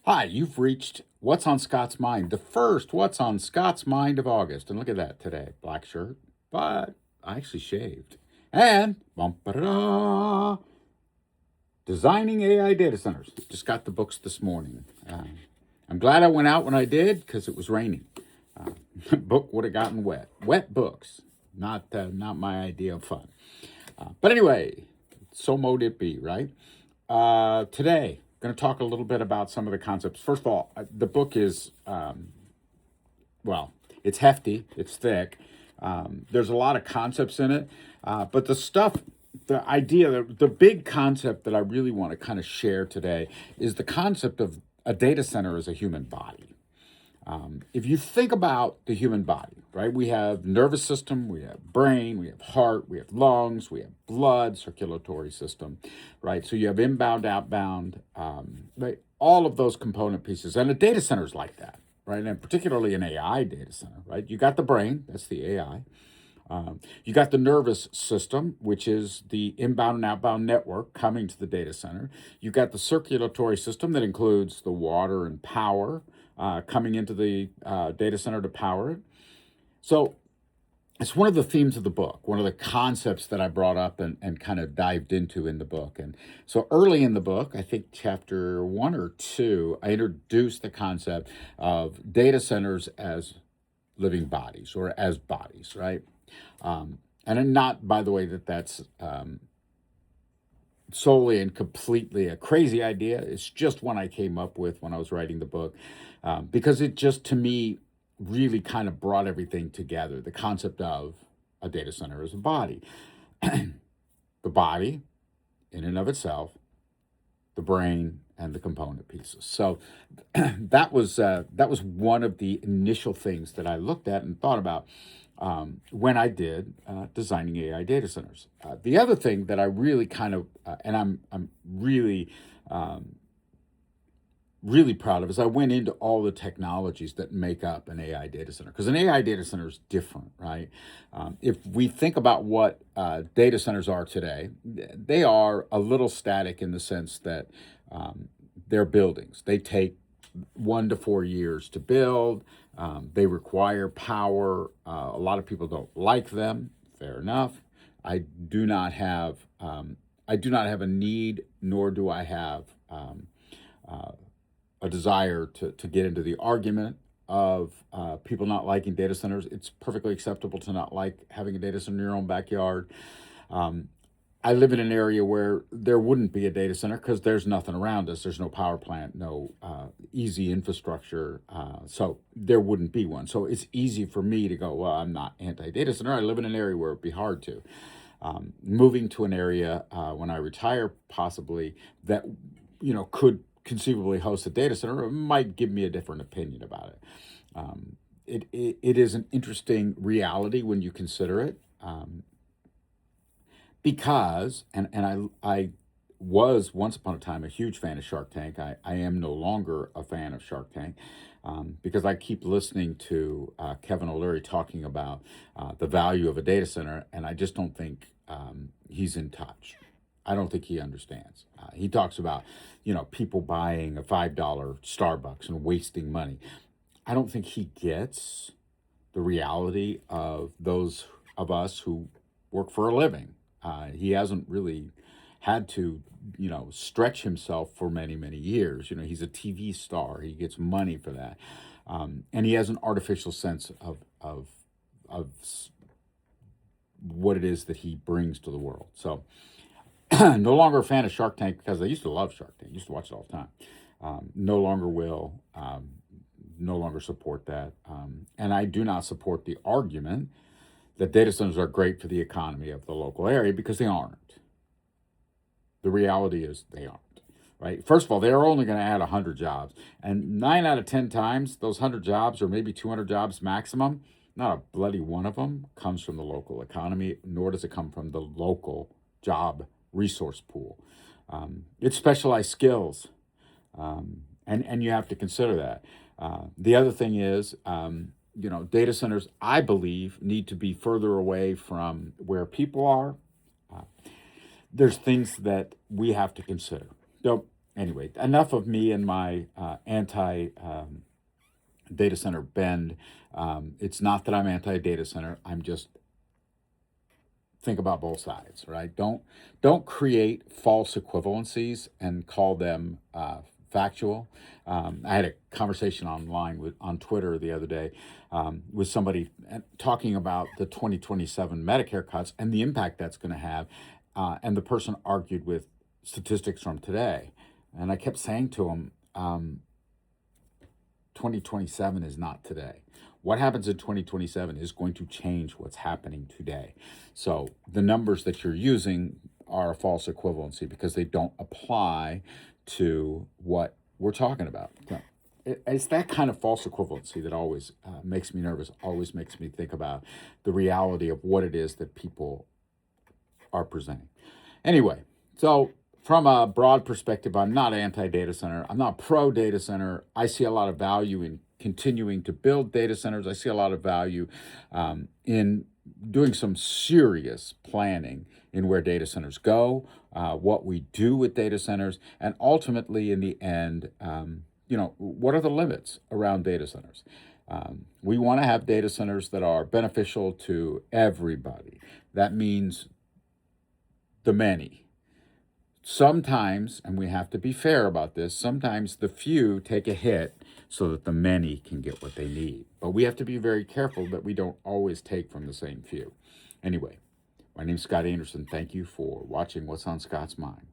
Hi, you've reached What's on Scott's Mind, the first What's on Scott's Mind of August. And look at that today. Black shirt, but I actually shaved. And bum, ba-da-da, Designing AI Data Centers. Just got the books this morning. I'm glad I went out when I did because it was raining. Book would have gotten wet. Wet books, not my idea of fun. But anyway, so mote it be, right? Today, going to talk a little bit about some of the concepts. First of all, the book is, well, it's hefty, it's thick. There's a lot of concepts in it, but the idea, the big concept that I really want to kind of share today is the concept of a data center as a human body. If you think about the human body, right, we have nervous system, we have brain, we have heart, we have lungs, we have blood, circulatory system, right? So you have inbound, outbound, right? All of those component pieces. And a data center is like that, right? And particularly an AI data center, right? You got the brain, that's the AI. You got the nervous system, which is the inbound and outbound network coming to the data center. You got the circulatory system that includes the water and power coming into the data center to power it. So it's one of the themes of the book, one of the concepts that I brought up and kind of dived into in the book. And so early in the book, I think chapter 1 or 2, I introduced the concept of data centers as living bodies or as bodies, right? And not, by the way, that's solely and completely a crazy idea. It's just one I came up with when I was writing the book, because it just, to me, really kind of brought everything together. The concept of a data center as a body. The body, in and of itself, the brain, and the component pieces. So that was one of the initial things that I looked at and thought about when I did designing AI data centers. The other thing that I really kind of and I'm um, really proud of is I went into all the technologies that make up an AI data center, because an AI data center is different, right? If we think about what data centers are today, they are a little static in the sense that they're buildings. They take 1 to 4 years to build. They require power. A lot of people don't like them. Fair enough. I do not have I do not have a need, nor do I have uh, a desire to get into the argument of people not liking data centers. It's perfectly acceptable to not like having a data center in your own backyard. Um, I live in an area where there wouldn't be a data center because there's nothing around us. There's no power plant, no easy infrastructure. So there wouldn't be one. So it's easy for me to go, well, I'm not anti data center. I live in an area where it'd be hard to. Moving to an area when I retire, possibly, that could conceivably host a data center might give me a different opinion about it. It is an interesting reality when you consider it, because I was once upon a time a huge fan of Shark Tank. I am no longer a fan of Shark Tank, because I keep listening to Kevin O'Leary talking about the value of a data center, and I just don't think he's in touch. I don't think he understands. He talks about, people buying a $5 Starbucks and wasting money. I don't think he gets the reality of those of us who work for a living. He hasn't really had to, stretch himself for many, many years. He's a TV star. He gets money for that, and he has an artificial sense of what it is that he brings to the world. So, no longer a fan of Shark Tank, because I used to love Shark Tank. I used to watch it all the time. No longer will. No longer support that. And I do not support the argument that data centers are great for the economy of the local area, because they aren't. The reality is they aren't. Right? First of all, they're only going to add 100 jobs. And 9 out of 10 times, those 100 jobs, or maybe 200 jobs maximum, not a bloody one of them comes from the local economy, nor does it come from the local job resource pool. It's specialized skills, and you have to consider that. The other thing is, data centers, I believe, need to be further away from where people are. There's things that we have to consider. So Anyway, enough of me and my anti data center bend. It's not that I'm anti data center. I'm just think about both sides, right? Don't create false equivalencies and call them factual. I had a conversation on Twitter the other day with somebody talking about the 2027 Medicare cuts and the impact that's going to have, and the person argued with statistics from today, and I kept saying to him, 2027 is not today. What happens in 2027 is going to change what's happening today. So the numbers that you're using are a false equivalency because they don't apply to what we're talking about. It's that kind of false equivalency that always makes me nervous, always makes me think about the reality of what it is that people are presenting. Anyway, so from a broad perspective, I'm not anti data center. I'm not pro data center. I see a lot of value in continuing to build data centers. I see a lot of value in doing some serious planning in where data centers go, what we do with data centers, and ultimately, in the end, what are the limits around data centers? We want to have data centers that are beneficial to everybody. That means the many. Sometimes, and we have to be fair about this, sometimes the few take a hit so that the many can get what they need. But we have to be very careful that we don't always take from the same few. Anyway, my name's Scott Anderson. Thank you for watching What's on Scott's Mind.